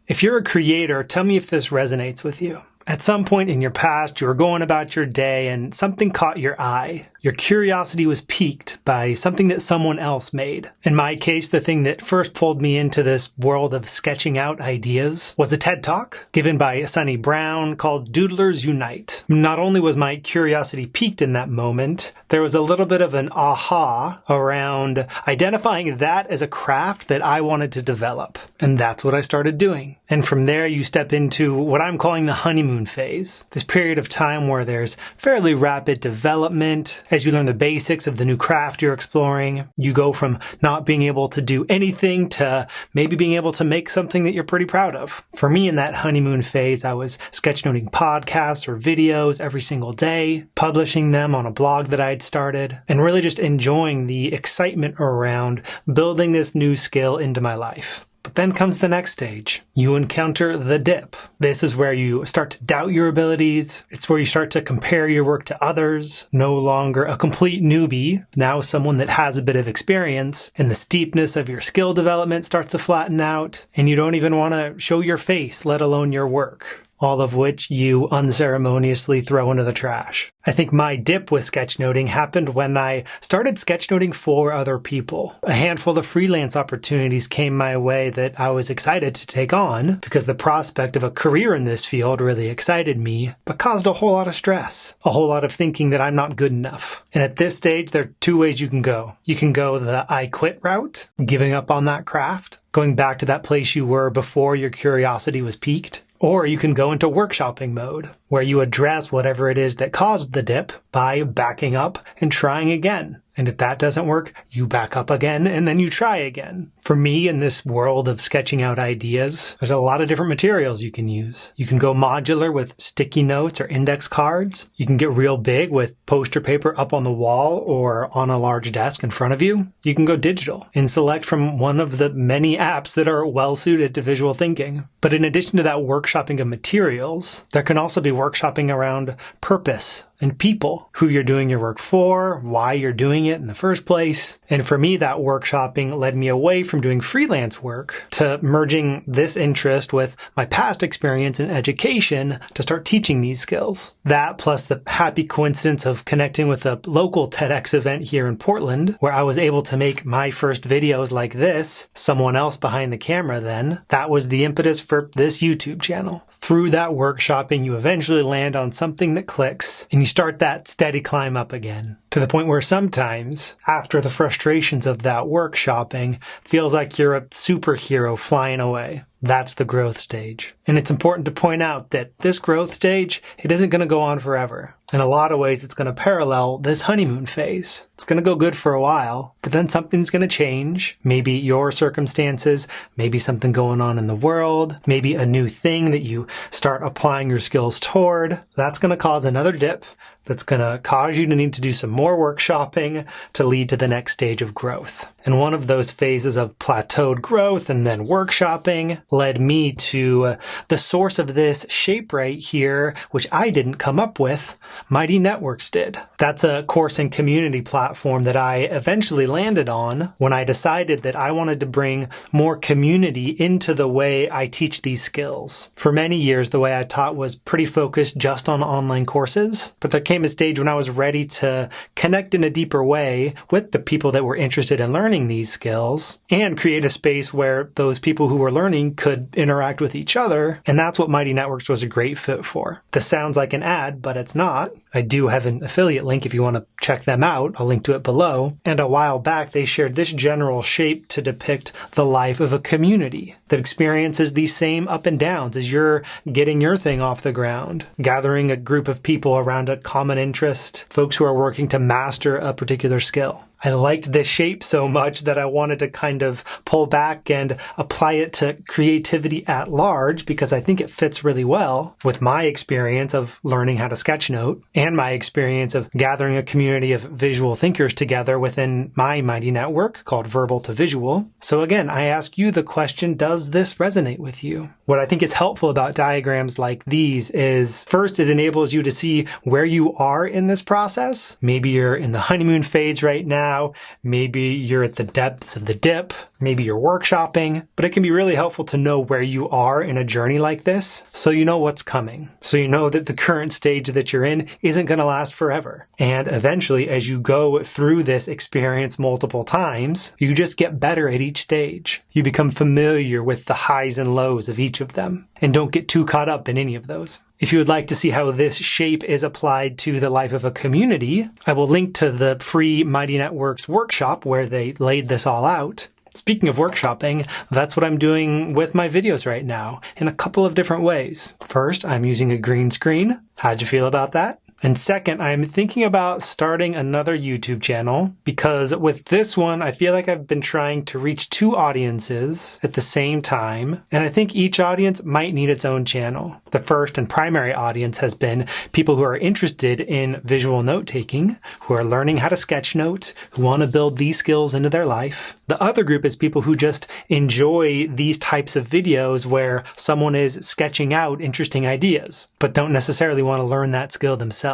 If you're a creator, tell me if this resonates with you. At some point in your past, you were going about your day and something caught your eye. Your curiosity was piqued by something that someone else made. In my case, the thing that first pulled me into this world of sketching out ideas was a TED Talk given by Sunny Brown called Doodlers Unite. Not only was my curiosity piqued in that moment, there was a little bit of an aha around identifying that as a craft that I wanted to develop. And that's what I started doing. And from there, you step into what I'm calling the honeymoon phase. This period of time where there's fairly rapid development. As you learn the basics of the new craft you're exploring, you go from not being able to do anything to maybe being able to make something that you're pretty proud of. For me, in that honeymoon phase, I was sketchnoting podcasts or videos every single day, publishing them on a blog that I'd started, and really just enjoying the excitement around building this new skill into my life. But then comes the next stage. You encounter the dip. This is where you start to doubt your abilities. It's where you start to compare your work to others. No longer a complete newbie, now someone that has a bit of experience, and the steepness of your skill development starts to flatten out, and you don't even want to show your face, let alone your work. All of which you unceremoniously throw into the trash. I think my dip with sketchnoting happened when I started sketchnoting for other people. A handful of freelance opportunities came my way that I was excited to take on because the prospect of a career in this field really excited me, but caused a whole lot of stress, a whole lot of thinking that I'm not good enough. And at this stage, there are two ways you can go. You can go the I quit route, giving up on that craft, going back to that place you were before your curiosity was piqued. Or you can go into workshopping mode, where you address whatever it is that caused the dip by backing up and trying again. And if that doesn't work, you back up again and then you try again. For me, in this world of sketching out ideas, there's a lot of different materials you can use. You can go modular with sticky notes or index cards. You can get real big with poster paper up on the wall or on a large desk in front of you. You can go digital and select from one of the many apps that are well suited to visual thinking. But in addition to that workshopping of materials, there can also be workshopping around purpose and people, who you're doing your work for, why you're doing it in the first place. And for me, that workshopping led me away from doing freelance work to merging this interest with my past experience in education to start teaching these skills. That plus the happy coincidence of connecting with a local TEDx event here in Portland, where I was able to make my first videos like this, someone else behind the camera then, that was the impetus for this YouTube channel. Through that workshopping, you eventually land on something that clicks, and you start that steady climb up again. To the point where sometimes, after the frustrations of that workshopping, feels like you're a superhero flying away. That's the growth stage. And it's important to point out that this growth stage, it isn't going to go on forever. In a lot of ways, it's going to parallel this honeymoon phase. It's going to go good for a while, but then something's going to change. Maybe your circumstances, maybe something going on in the world, maybe a new thing that you start applying your skills toward. That's going to cause another dip. That's going to cause you to need to do some more workshopping to lead to the next stage of growth. And one of those phases of plateaued growth and then workshopping led me to the source of this shape right here, which I didn't come up with. Mighty Networks did. That's a course and community platform that I eventually landed on when I decided that I wanted to bring more community into the way I teach these skills. For many years, the way I taught was pretty focused just on online courses, but there came a stage when I was ready to connect in a deeper way with the people that were interested in learning these skills and create a space where those people who were learning could interact with each other. And that's what Mighty Networks was a great fit for. This sounds like an ad, but it's not. I do have an affiliate link if you want to check them out. I'll link to it below. And a while back, they shared this general shape to depict the life of a community that experiences these same up and downs as you're getting your thing off the ground, gathering a group of people around a common interest, folks who are working to master a particular skill. I liked this shape so much that I wanted to kind of pull back and apply it to creativity at large because I think it fits really well with my experience of learning how to sketchnote and my experience of gathering a community of visual thinkers together within my Mighty Network called Verbal to Visual. So again, I ask you the question, does this resonate with you? What I think is helpful about diagrams like these is, first, it enables you to see where you are in this process. Maybe you're in the honeymoon phase right now, now. Maybe you're at the depths of the dip. Maybe you're workshopping, but it can be really helpful to know where you are in a journey like this so you know what's coming. So you know that the current stage that you're in isn't going to last forever. And eventually, as you go through this experience multiple times, you just get better at each stage. You become familiar with the highs and lows of each of them, and don't get too caught up in any of those. If you would like to see how this shape is applied to the life of a community, I will link to the free Mighty Networks workshop where they laid this all out. Speaking of workshopping, that's what I'm doing with my videos right now in a couple of different ways. First, I'm using a green screen. How'd you feel about that? And second, I'm thinking about starting another YouTube channel because with this one, I feel like I've been trying to reach two audiences at the same time, and I think each audience might need its own channel. The first and primary audience has been people who are interested in visual note-taking, who are learning how to sketchnote, who want to build these skills into their life. The other group is people who just enjoy these types of videos where someone is sketching out interesting ideas, but don't necessarily want to learn that skill themselves.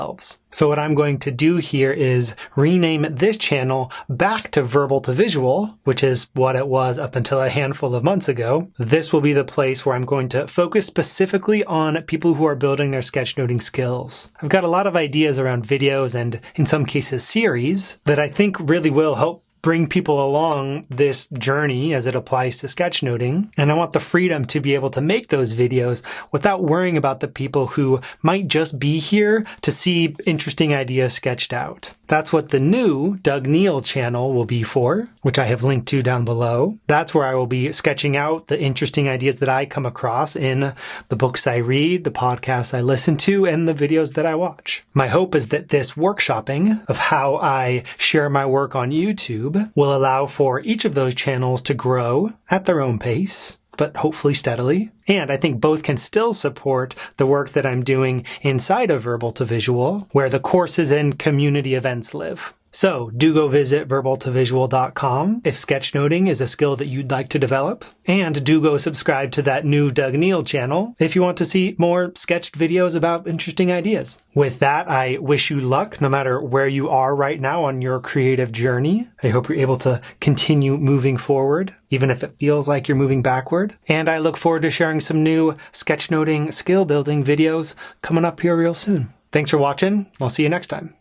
So what I'm going to do here is rename this channel back to Verbal to Visual, which is what it was up until a handful of months ago. This will be the place where I'm going to focus specifically on people who are building their sketchnoting skills. I've got a lot of ideas around videos and, in some cases, series that I think really will help bring people along this journey as it applies to sketchnoting. And I want the freedom to be able to make those videos without worrying about the people who might just be here to see interesting ideas sketched out. That's what the new Doug Neill channel will be for, which I have linked to down below. That's where I will be sketching out the interesting ideas that I come across in the books I read, the podcasts I listen to, and the videos that I watch. My hope is that this workshopping of how I share my work on YouTube will allow for each of those channels to grow at their own pace, but hopefully steadily. And I think both can still support the work that I'm doing inside of Verbal to Visual, where the courses and community events live. So do go visit verbaltovisual.com if sketchnoting is a skill that you'd like to develop. And do go subscribe to that new Doug Neill channel if you want to see more sketched videos about interesting ideas. With that, I wish you luck no matter where you are right now on your creative journey. I hope you're able to continue moving forward, even if it feels like you're moving backward. And I look forward to sharing some new sketchnoting skill building videos coming up here real soon. Thanks for watching. I'll see you next time.